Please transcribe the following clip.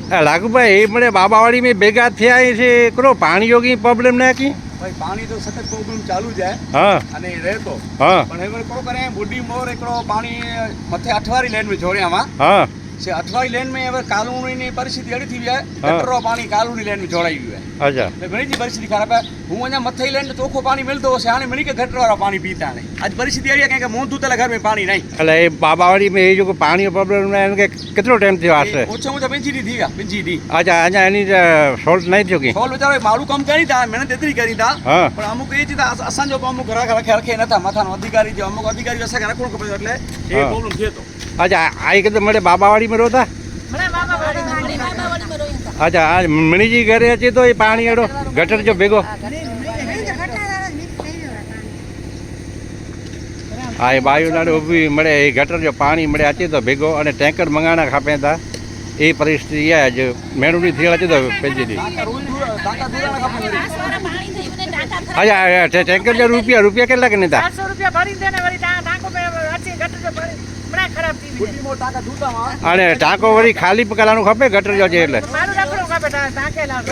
લાગુભાઈ એ મળે બાબાવાડી में ભેગા થયા છે કરો પાણી યોગી પ્રોબ્લેમ ના की भाई पानी तो सतत प्रोब्लम चालू जाए हाँ अने रहतो हाँ पण હવે को करे बुड्डी मोर एकड़ो पानी मथे अठवारी लेन में जोड़ियामा हाँ से अठवारी लेन में હવે કાલુની પરિસ્થિતિ એડી થઈ જાય ગટરો પાણી કાલુની લેન में જોડાઈ ગયું है अच्छा એટલે ઘણી જ પરિસ્થિતિ ખરાબ है હું અહીંયા મથઈ લેન ચોખ્ખો પાણી મળતો હશે આને મળી કે ગટરવાળા પાણી પીતા નહીં આજ પરિસ્થિતિ એડી કે મોં ધૂતેલા ઘર में पानी नहीं એટલે એ બાબાવાડી में એ જો પાણી પ્રોબ્લેમ ના કે કેટલો ટાઈમ થયો હશે ઓછા ઓછા 5 દી થયા 5 દી अच्छा અહીંયા એની સોલ્વ નહીં થયો કે સોલ બચારો મારું કામ કરી તા મહેનત એતરી કરી તા હા પણ અમુક એ ચીતા અસાંજો તો અમુક ઘરા રખે નતા માથાનો અધિકારી જે અમુક અધિકારી અસા રાખવું કે એટલે એ પ્રોબ્લેમ થયો તો अच्छा आई के મળે બાબાવાડી में રોતા अच्छा आज मणि जी घरे अचे तो ये पानी अड़ो गटर जो भेगो हाँ ये बायु नाड़े उभी मळे ये गटर जो पानी मळे अचे तो भेगो अने टैंकर मंगाना खपे था ये परिस्थिति है जो मेणू नहीं थी अचे तो पंहिंजी दी अच्छा टैंकर जो रुपया કેટલા કે નતા 400 રૂપિયા ભરી દેને વળી ટાંકો મે અચી ગટર જો ભરી બડા ખરાબ થઈ બુદ્ધિ મોર ટાકા ધૂતામાં અને ટાંકો વળી ખાલી કરાનું ખપે ગટર જો છે એટલે મારું રાખડો કાપે ટાંકે લાવ